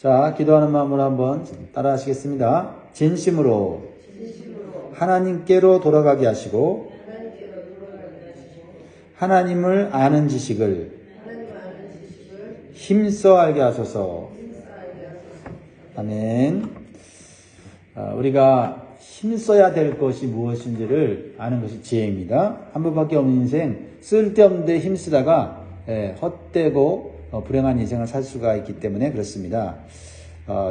자, 기도하는 마음으로 한번 따라 하시겠습니다. 진심으로 하나님께로 돌아가게 하시고 하나님을 아는 지식을 힘써 알게 하소서. 아멘. 우리가 힘써야 될 것이 무엇인지를 아는 것이 지혜입니다. 한 번밖에 없는 인생, 쓸데없는 데 힘쓰다가 헛되고 불행한 인생을 살 수가 있기 때문에 그렇습니다.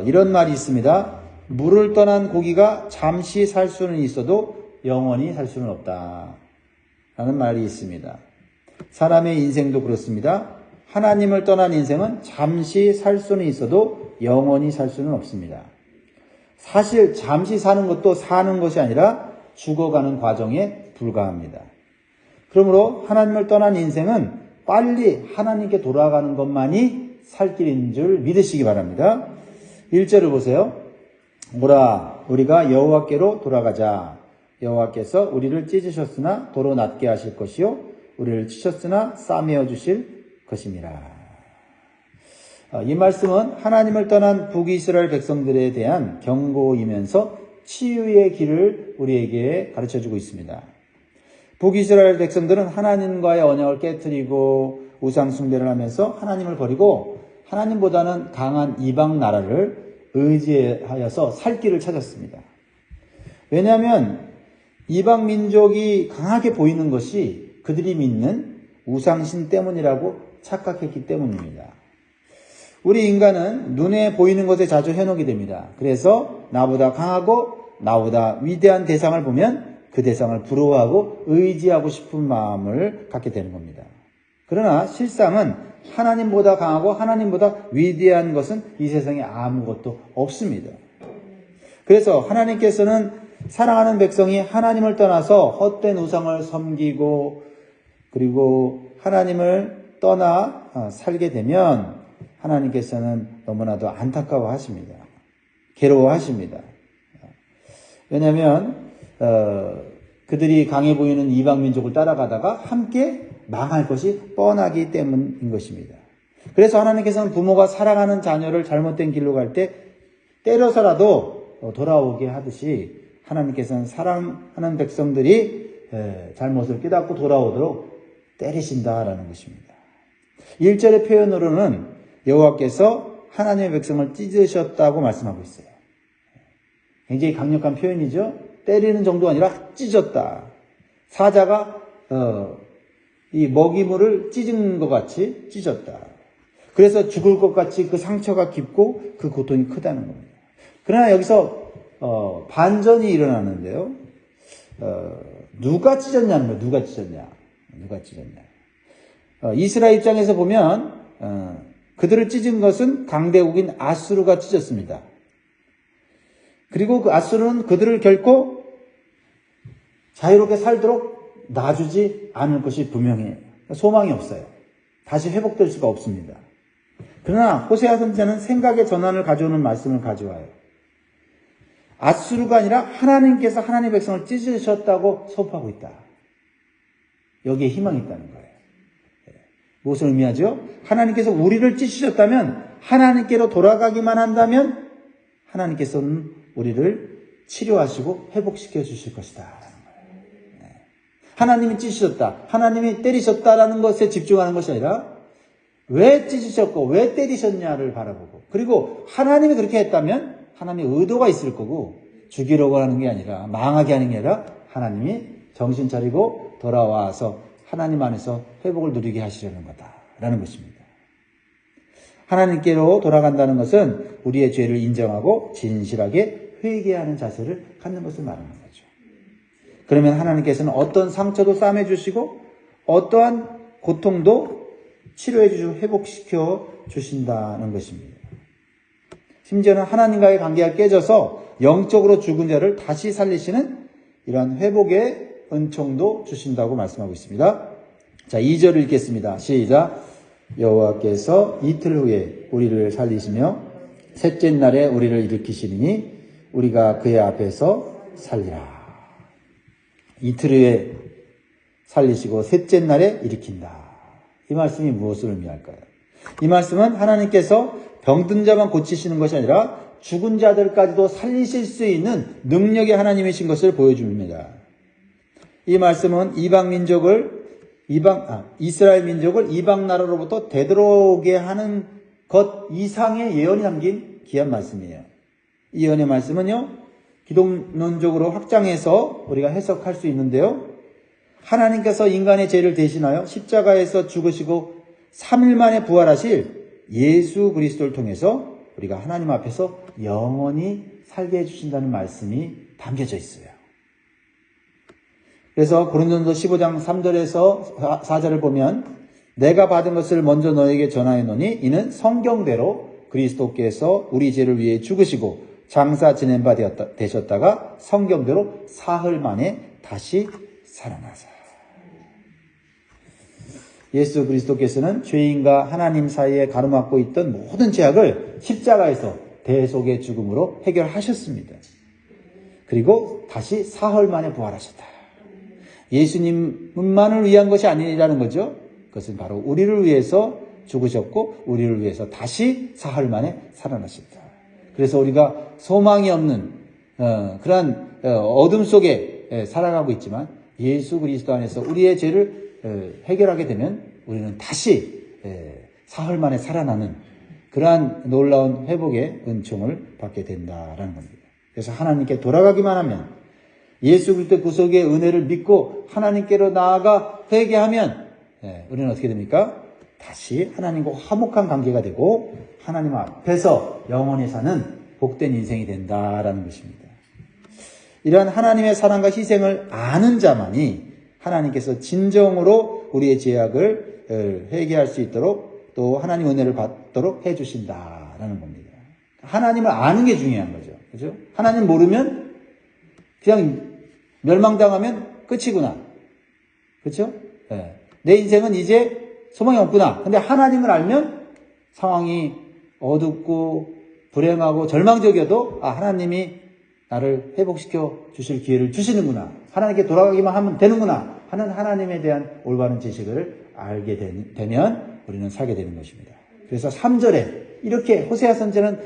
이런 말이 있습니다. 물을 떠난 고기가 잠시 살 수는 있어도 영원히 살 수는 없다 라는 말이 있습니다. 사람의 인생도 그렇습니다. 하나님을 떠난 인생은 잠시 살 수는 있어도 영원히 살 수는 없습니다. 사실 잠시 사는 것도 사는 것이 아니라 죽어가는 과정에 불과합니다. 그러므로 하나님을 떠난 인생은 빨리 하나님께 돌아가는 것만이 살 길인 줄 믿으시기 바랍니다. 1절을 보세요. 오라 우리가 여호와께로 돌아가자. 여호와께서 우리를 찢으셨으나 도로 낫게 하실 것이요 우리를 치셨으나 싸매어 주실 것입니다. 이 말씀은 하나님을 떠난 북이스라엘 백성들에 대한 경고이면서 치유의 길을 우리에게 가르쳐주고 있습니다. 북이스라엘 백성들은 하나님과의 언약을 깨트리고 우상 숭배를 하면서 하나님을 버리고 하나님보다는 강한 이방 나라를 의지하여서 살 길을 찾았습니다. 왜냐하면 이방 민족이 강하게 보이는 것이 그들이 믿는 우상신 때문이라고 착각했기 때문입니다. 우리 인간은 눈에 보이는 것에 자주 현혹이 됩니다. 그래서 나보다 강하고 나보다 위대한 대상을 보면 그 대상을 부러워하고 의지하고 싶은 마음을 갖게 되는 겁니다. 그러나 실상은 하나님보다 강하고 하나님보다 위대한 것은 이 세상에 아무것도 없습니다. 그래서 하나님께서는 사랑하는 백성이 하나님을 떠나서 헛된 우상을 섬기고 그리고 하나님을 떠나 살게 되면 하나님께서는 너무나도 안타까워하십니다. 괴로워하십니다. 왜냐하면 그들이 강해 보이는 이방 민족을 따라가다가 함께 망할 것이 뻔하기 때문인 것입니다. 그래서 하나님께서는 부모가 사랑하는 자녀를 잘못된 길로 갈 때 때려서라도 돌아오게 하듯이 하나님께서는 사랑하는 백성들이 잘못을 깨닫고 돌아오도록 때리신다라는 것입니다. 1절의 표현으로는 여호와께서 하나님의 백성을 찢으셨다고 말씀하고 있어요. 굉장히 강력한 표현이죠. 때리는 정도가 아니라 찢었다. 사자가 이 먹이물을 찢은 것 같이 찢었다. 그래서 죽을 것 같이 그 상처가 깊고 그 고통이 크다는 겁니다. 그러나 여기서 반전이 일어나는데요. 누가 찢었냐는 거예요. 누가 찢었냐. 이스라엘 입장에서 보면 그들을 찢은 것은 강대국인 아수르가 찢었습니다. 그리고 그 아수르는 그들을 결코 자유롭게 살도록 놔주지 않을 것이 분명해요. 소망이 없어요. 다시 회복될 수가 없습니다. 그러나 호세아 선지자는 생각의 전환을 가져오는 말씀을 가져와요. 아수르가 아니라 하나님께서 하나님의 백성을 찢으셨다고 선포하고 있다. 여기에 희망이 있다는 거예요. 무엇을 의미하죠? 하나님께서 우리를 찢으셨다면 하나님께로 돌아가기만 한다면 하나님께서는 우리를 치료하시고 회복시켜 주실 것이다. 하나님이 찢으셨다. 하나님이 때리셨다라는 것에 집중하는 것이 아니라 왜 찢으셨고 왜 때리셨냐를 바라보고 그리고 하나님이 그렇게 했다면 하나님의 의도가 있을 거고 죽이려고 하는 게 아니라 망하게 하는 게 아니라 하나님이 정신 차리고 돌아와서 하나님 안에서 회복을 누리게 하시려는 거다라는 것입니다. 하나님께로 돌아간다는 것은 우리의 죄를 인정하고 진실하게 회개하는 자세를 갖는 것을 말하는 거죠. 그러면 하나님께서는 어떤 상처도 싸매 주시고 어떠한 고통도 치료해 주시고 회복시켜 주신다는 것입니다. 심지어는 하나님과의 관계가 깨져서 영적으로 죽은 자를 다시 살리시는 이러한 회복의 은총도 주신다고 말씀하고 있습니다. 자, 2절을 읽겠습니다. 시작. 여호와께서 이틀 후에 우리를 살리시며 셋째 날에 우리를 일으키시리니 우리가 그의 앞에서 살리라. 이틀 후에 살리시고 셋째 날에 일으킨다. 이 말씀이 무엇을 의미할까요? 이 말씀은 하나님께서 병든 자만 고치시는 것이 아니라 죽은 자들까지도 살리실 수 있는 능력의 하나님이신 것을 보여줍니다. 이 말씀은 이스라엘 민족을 이방 나라로부터 되돌아오게 하는 것 이상의 예언이 담긴 귀한 말씀이에요. 이 예언의 말씀은요, 기독론적으로 확장해서 우리가 해석할 수 있는데요. 하나님께서 인간의 죄를 대신하여 십자가에서 죽으시고 3일 만에 부활하실 예수 그리스도를 통해서 우리가 하나님 앞에서 영원히 살게 해주신다는 말씀이 담겨져 있어요. 그래서 고린도전서 15장 3절에서 4절을 보면 내가 받은 것을 먼저 너에게 전하였노니 이는 성경대로 그리스도께서 우리 죄를 위해 죽으시고 장사 지낸 바 되셨다가 성경대로 사흘 만에 다시 살아나사. 예수 그리스도께서는 죄인과 하나님 사이에 가로막고 있던 모든 죄악을 십자가에서 대속의 죽음으로 해결하셨습니다. 그리고 다시 사흘 만에 부활하셨다. 예수님만을 위한 것이 아니라는 거죠. 그것은 바로 우리를 위해서 죽으셨고 우리를 위해서 다시 사흘 만에 살아나셨다. 그래서 우리가 소망이 없는 그러한 어둠 속에 살아가고 있지만 예수 그리스도 안에서 우리의 죄를 해결하게 되면 우리는 다시 사흘 만에 살아나는 그러한 놀라운 회복의 은총을 받게 된다라는 겁니다. 그래서 하나님께 돌아가기만 하면 예수 그리스도 구속의 은혜를 믿고 하나님께로 나아가 회개하면 우리는 어떻게 됩니까? 다시 하나님과 화목한 관계가 되고 하나님 앞에서 영원히 사는 복된 인생이 된다라는 것입니다. 이러한 하나님의 사랑과 희생을 아는 자만이 하나님께서 진정으로 우리의 죄악을 회개할 수 있도록 또 하나님 은혜를 받도록 해주신다라는 겁니다. 하나님을 아는 게 중요한 거죠. 그죠? 하나님 모르면 그냥 멸망당하면 끝이구나. 그렇죠? 네. 내 인생은 이제 소망이 없구나. 근데 하나님을 알면 상황이 어둡고 불행하고 절망적이어도 하나님이 나를 회복시켜 주실 기회를 주시는구나. 하나님께 돌아가기만 하면 되는구나 하는 하나님에 대한 올바른 지식을 알게 되면 우리는 살게 되는 것입니다. 그래서 3절에 이렇게 호세아 선지자는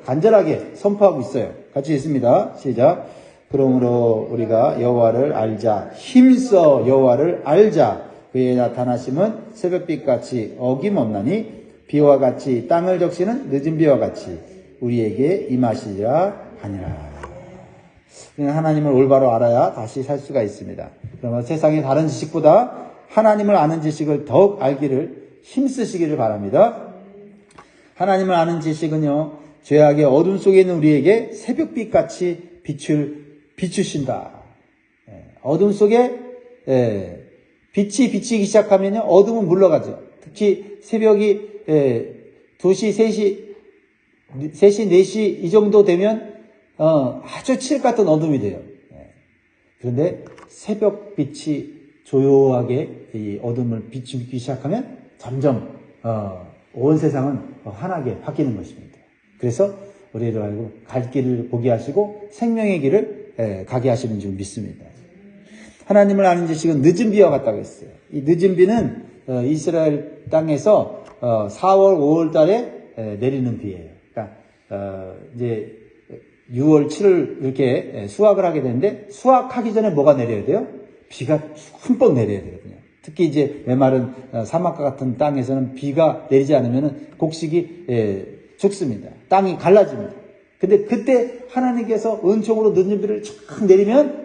간절하게 선포하고 있어요. 같이 읽습니다. 시작. 그러므로 우리가 여호와를 알자. 힘써 여호와를 알자. 그의 나타나심은 새벽빛같이 어김없나니 비와 같이 땅을 적시는 늦은 비와 같이 우리에게 임하시리라 하니라. 하나님을 올바로 알아야 다시 살 수가 있습니다. 그러면 세상의 다른 지식보다 하나님을 아는 지식을 더욱 알기를 힘쓰시기를 바랍니다. 하나님을 아는 지식은요, 죄악의 어둠 속에 있는 우리에게 새벽빛같이 비추신다. 어둠 속에 빛이 비치기 시작하면 어둠은 물러가죠. 특히 새벽이 2시, 3시, 4시 이 정도 되면 아주 칠흑 같은 어둠이 돼요. 그런데 새벽빛이 조용하게 이 어둠을 비추기 시작하면 점점 온 세상은 환하게 바뀌는 것입니다. 그래서 우리도 알고 갈 길을 보게 하시고 생명의 길을 가게 하시는 줄 믿습니다. 하나님을 아는 지식은 늦은 비와 같다고 했어요. 이 늦은 비는 이스라엘 땅에서 4월, 5월 달에 내리는 비예요. 그러니까 이제 6월, 7월 이렇게 수확을 하게 되는데 수확하기 전에 뭐가 내려야 돼요? 비가 흠뻑 내려야 되거든요. 특히 이제 메마른 사막과 같은 땅에서는 비가 내리지 않으면 곡식이 죽습니다. 땅이 갈라집니다. 근데 그때 하나님께서 은총으로 늦은 비를 쫙 내리면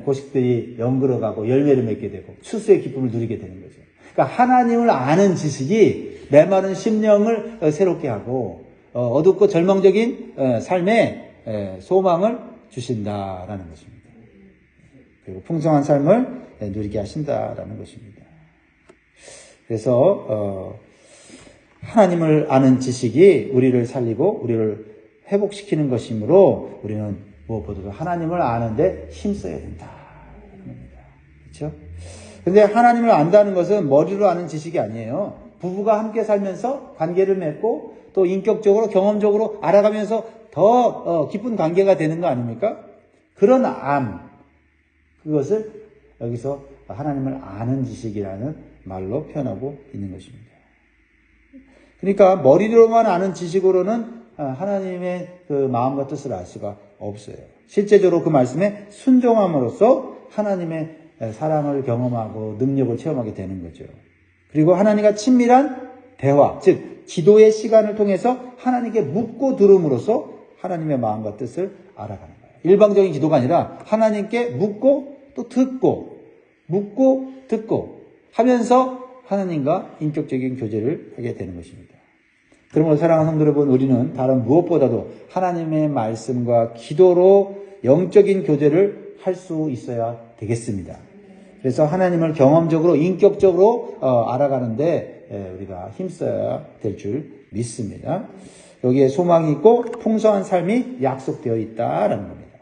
곡식들이 연그러가고 열매를 맺게 되고 추수의 기쁨을 누리게 되는 거죠. 그러니까 하나님을 아는 지식이 메마른 심령을 새롭게 하고 어둡고 절망적인 삶에 소망을 주신다라는 것입니다. 그리고 풍성한 삶을 누리게 하신다라는 것입니다. 그래서 하나님을 아는 지식이 우리를 살리고 우리를 회복시키는 것이므로 우리는 무엇보다도 하나님을 아는데 힘써야 된다. 그렇죠? 근데 하나님을 안다는 것은 머리로 아는 지식이 아니에요. 부부가 함께 살면서 관계를 맺고 또 인격적으로 경험적으로 알아가면서 더 깊은 관계가 되는 거 아닙니까? 그런 그것을 여기서 하나님을 아는 지식이라는 말로 표현하고 있는 것입니다. 그러니까 머리로만 아는 지식으로는 하나님의 그 마음과 뜻을 알 수가 없어요. 실제적으로 그 말씀에 순종함으로써 하나님의 사랑을 경험하고 능력을 체험하게 되는 거죠. 그리고 하나님과 친밀한 대화, 즉 기도의 시간을 통해서 하나님께 묻고 들음으로써 하나님의 마음과 뜻을 알아가는 거예요. 일방적인 기도가 아니라 하나님께 묻고 또 듣고 묻고 듣고 하면서 하나님과 인격적인 교제를 하게 되는 것입니다. 그러므로 사랑하는 성도 여러분, 우리는 다른 무엇보다도 하나님의 말씀과 기도로 영적인 교제를 할 수 있어야 되겠습니다. 그래서 하나님을 경험적으로 인격적으로 알아가는데 우리가 힘써야 될 줄 믿습니다. 여기에 소망이 있고 풍성한 삶이 약속되어 있다라는 겁니다.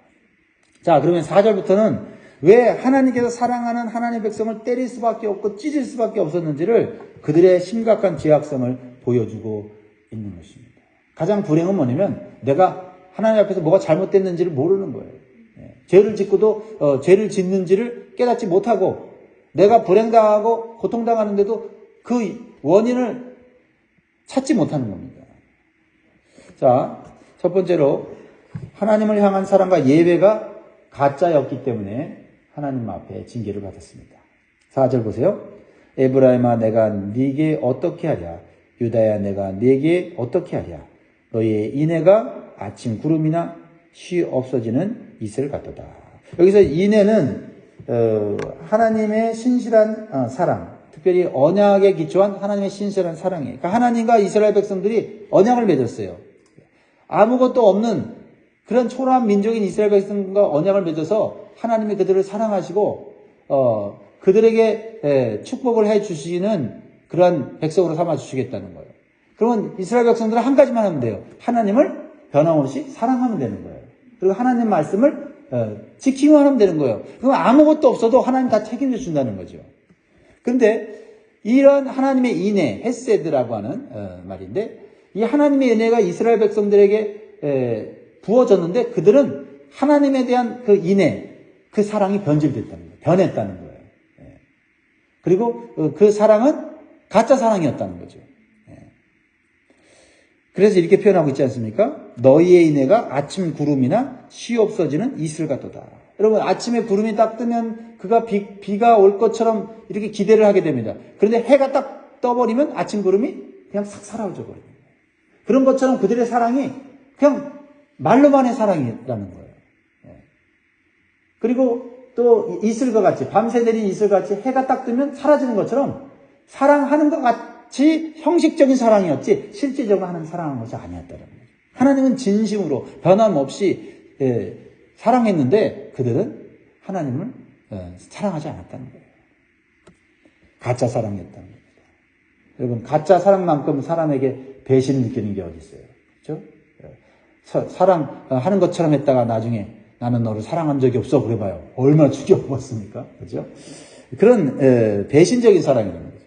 자, 그러면 4절부터는 왜 하나님께서 사랑하는 하나님의 백성을 때릴 수밖에 없고 찢을 수밖에 없었는지를 그들의 심각한 죄악성을 보여주고 있는 것입니다. 가장 불행은 뭐냐면 내가 하나님 앞에서 뭐가 잘못됐는지를 모르는 거예요. 죄를 짓고도 죄를 짓는지를 깨닫지 못하고 내가 불행당하고 고통당하는데도 그 원인을 찾지 못하는 겁니다. 자, 첫 번째로 하나님을 향한 사랑과 예배가 가짜였기 때문에 하나님 앞에 징계를 받았습니다. 4절 보세요. 에브라임아 내가 네게 어떻게 하랴 유다야 내가 네게 어떻게 하랴 너희의 인애가 아침 구름이나 쉬 없어지는 이슬 같도다. 여기서 인애는 하나님의 신실한 사랑, 특별히 언약에 기초한 하나님의 신실한 사랑이에요. 그러니까 하나님과 이스라엘 백성들이 언약을 맺었어요. 아무것도 없는 그런 초라한 민족인 이스라엘 백성과 언약을 맺어서 하나님이 그들을 사랑하시고 그들에게 축복을 해 주시는 그러한 백성으로 삼아 주시겠다는 거예요. 그러면 이스라엘 백성들은 한 가지만 하면 돼요. 하나님을 변함없이 사랑하면 되는 거예요. 그리고 하나님 말씀을 지키기만 하면 되는 거예요. 그럼 아무것도 없어도 하나님 다 책임져 준다는 거죠. 그런데 이런 하나님의 인애, 헤세드라고 하는 말인데 이 하나님의 은혜가 이스라엘 백성들에게 부어졌는데 그들은 하나님에 대한 그 인애, 그 사랑이 변질됐다는 거예요. 변했다는 거예요. 그리고 그 사랑은 가짜 사랑이었다는 거죠. 그래서 이렇게 표현하고 있지 않습니까? 너희의 인애가 아침 구름이나 쉬 없어지는 이슬 같도다. 여러분 아침에 구름이 딱 뜨면 그가 비가 올 것처럼 이렇게 기대를 하게 됩니다. 그런데 해가 딱 떠버리면 아침 구름이 그냥 싹 사라져 버립니다. 그런 것처럼 그들의 사랑이 그냥 말로만의 사랑이라는 거예요. 그리고 또 이슬과 같이 밤새 내린 이슬같이 해가 딱 뜨면 사라지는 것처럼 사랑하는 것 같이 형식적인 사랑이었지 실제적으로 하는 사랑하는 것이 아니었다는 거죠. 하나님은 진심으로 변함없이 사랑했는데 그들은 하나님을 사랑하지 않았다는 거예요. 가짜 사랑이었다는 겁니다. 여러분 가짜 사랑만큼 사람에게 배신을 느끼는 게 어디 있어요? 그렇죠? 사랑하는 것처럼 했다가 나중에 나는 너를 사랑한 적이 없어 그래봐요. 얼마나 죽여먹었습니까? 그렇죠? 그런 배신적인 사랑이라는 거죠.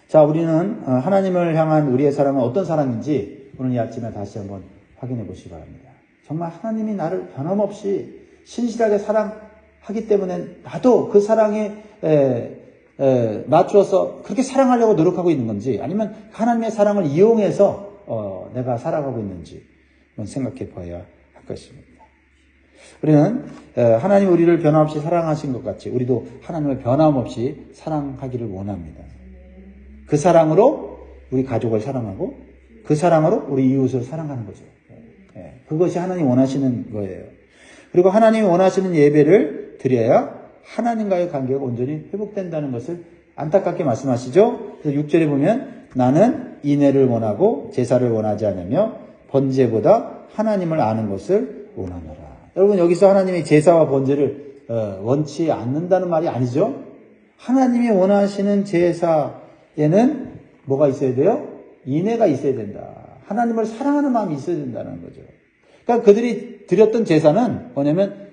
자, 우리는 하나님을 향한 우리의 사랑은 어떤 사랑인지 오늘 이 아침에 다시 한번 확인해 보시기 바랍니다. 정말 하나님이 나를 변함없이 신실하게 사랑하기 때문에 나도 그 사랑에 맞추어서 그렇게 사랑하려고 노력하고 있는 건지 아니면 하나님의 사랑을 이용해서 내가 살아가고 있는지 생각해 봐야 할 것입니다. 우리는 하나님 우리를 변함없이 사랑하신 것 같이 우리도 하나님을 변함없이 사랑하기를 원합니다. 그 사랑으로 우리 가족을 사랑하고 그 사랑으로 우리 이웃을 사랑하는 거죠. 그것이 하나님 원하시는 거예요. 그리고 하나님이 원하시는 예배를 드려야 하나님과의 관계가 온전히 회복된다는 것을 안타깝게 말씀하시죠. 그래서 6절에 보면 나는 인애를 원하고 제사를 원하지 않으며 번제보다 하나님을 아는 것을 원하노라. 여러분 여기서 하나님이 제사와 번제를 원치 않는다는 말이 아니죠. 하나님이 원하시는 제사에는 뭐가 있어야 돼요? 인애가 있어야 된다. 하나님을 사랑하는 마음이 있어야 된다는 거죠. 그러니까 그들이 드렸던 제사는 뭐냐면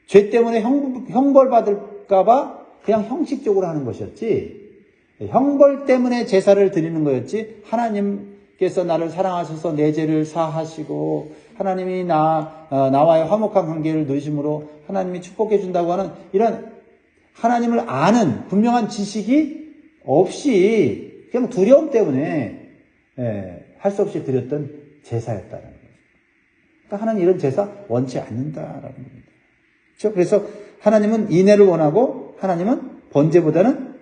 죄 때문에 형벌받을까 봐 그냥 형식적으로 하는 것이었지 형벌 때문에 제사를 드리는 거였지 하나님께서 나를 사랑하셔서 내 죄를 사하시고 하나님이 나와의 화목한 관계를 누리심으로 하나님이 축복해 준다고 하는 이런 하나님을 아는 분명한 지식이 없이 그냥 두려움 때문에 할 수 없이 드렸던 제사였다는 거예요. 그러니까 하나님 이런 제사 원치 않는다라는 겁니다. 그렇죠? 그래서 하나님은 인애를 원하고 하나님은 번제보다는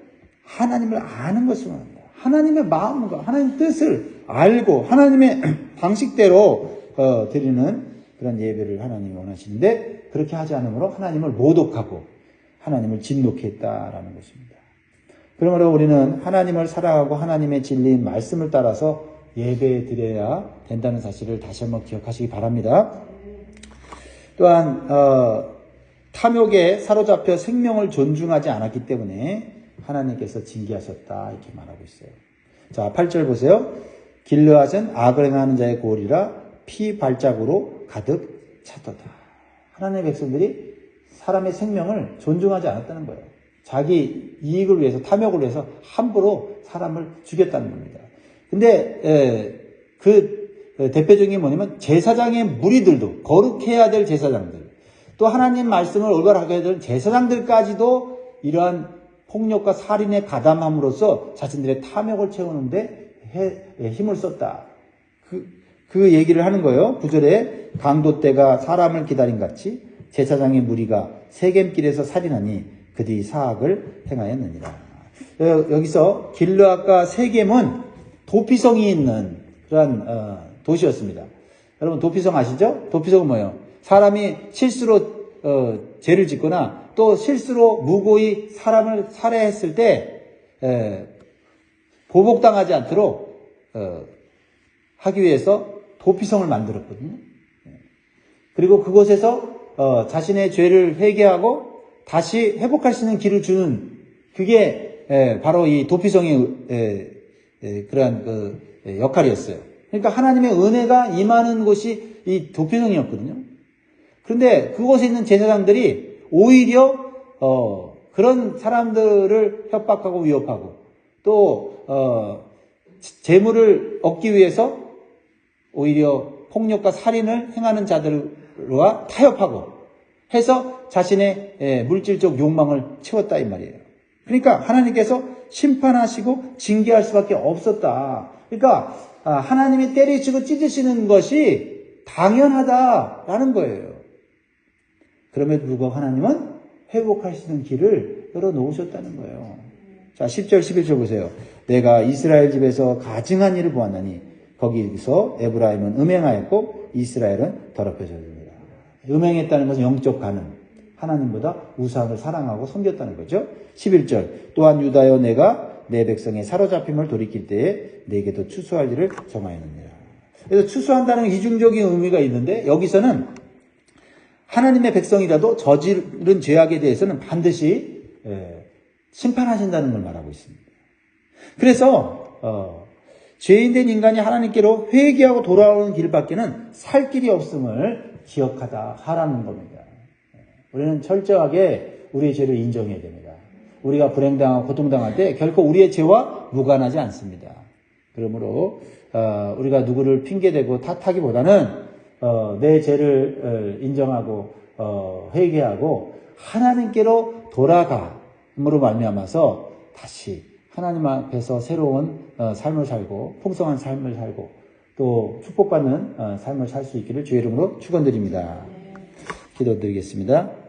하나님을 아는 것을 원합니다. 하나님의 마음과 하나님의 뜻을 알고 하나님의 방식대로 드리는 그런 예배를 하나님이 원하시는데 그렇게 하지 않으므로 하나님을 모독하고 하나님을 진노케 했다라는 것입니다. 그러므로 우리는 하나님을 사랑하고 하나님의 진리인 말씀을 따라서 예배 드려야 된다는 사실을 다시 한번 기억하시기 바랍니다. 또한 탐욕에 사로잡혀 생명을 존중하지 않았기 때문에 하나님께서 징계하셨다 이렇게 말하고 있어요. 자, 8절 보세요. 길르앗은 악을 행하는 자의 골이라 피 발자국으로 가득 찼도다. 하나님의 백성들이 사람의 생명을 존중하지 않았다는 거예요. 자기 이익을 위해서 탐욕을 위해서 함부로 사람을 죽였다는 겁니다. 근데 그 대표적인 게 뭐냐면 제사장의 무리들도 거룩해야 될 제사장들 또 하나님 말씀을 올바르게 해야 될 제사장들까지도 이러한 폭력과 살인에 가담함으로써 자신들의 탐욕을 채우는데 힘을 썼다. 그 얘기를 하는 거예요. 9절에 강도 떼가 사람을 기다린 같이 제사장의 무리가 세겜길에서 살인하니 그들이 사악을 행하였느니라. 여기서 길르앗과 세겜은 도피성이 있는 그런 도시였습니다. 여러분 도피성 아시죠? 도피성은 뭐예요? 사람이 실수로 죄를 짓거나 또 실수로 무고히 사람을 살해했을 때 보복당하지 않도록 하기 위해서 도피성을 만들었거든요. 그리고 그곳에서 자신의 죄를 회개하고 다시 회복할 수 있는 길을 주는 그게 바로 이 도피성의 그러한 역할이었어요. 그러니까 하나님의 은혜가 임하는 곳이 이 도피성이었거든요. 그런데 그곳에 있는 제사장들이 오히려 그런 사람들을 협박하고 위협하고 또 재물을 얻기 위해서 오히려 폭력과 살인을 행하는 자들과 타협하고 해서 자신의 물질적 욕망을 채웠다 이 말이에요. 그러니까 하나님께서 심판하시고 징계할 수밖에 없었다. 그러니까 하나님이 때리시고 찢으시는 것이 당연하다라는 거예요. 그럼에도 불구하고 하나님은 회복할 수 있는 길을 열어놓으셨다는 거예요. 자, 10절 11절 보세요. 내가 이스라엘 집에서 가증한 일을 보았나니 거기서 에브라임은 음행하였고 이스라엘은 더럽혀졌습니다. 음행했다는 것은 영적 가늠. 하나님보다 우상을 사랑하고 섬겼다는 거죠. 11절 또한 유다여 내가 내 백성의 사로잡힘을 돌이킬 때에 내게도 추수할 일을 정하였느니라. 그래서 추수한다는 이중적인 의미가 있는데 여기서는 하나님의 백성이라도 저지른 죄악에 대해서는 반드시 심판하신다는 걸 말하고 있습니다. 그래서 죄인된 인간이 하나님께로 회개하고 돌아오는 길밖에는 살 길이 없음을 기억하다 하라는 겁니다. 우리는 철저하게 우리의 죄를 인정해야 됩니다. 우리가 불행당하고 고통당할 때 결코 우리의 죄와 무관하지 않습니다. 그러므로 우리가 누구를 핑계대고 탓하기보다는 내 죄를 인정하고 회개하고 하나님께로 돌아감으로 말미암아서 다시 하나님 앞에서 새로운 삶을 살고 풍성한 삶을 살고 또 축복받는 삶을 살 수 있기를 주의 이름으로 축원드립니다. 기도드리겠습니다.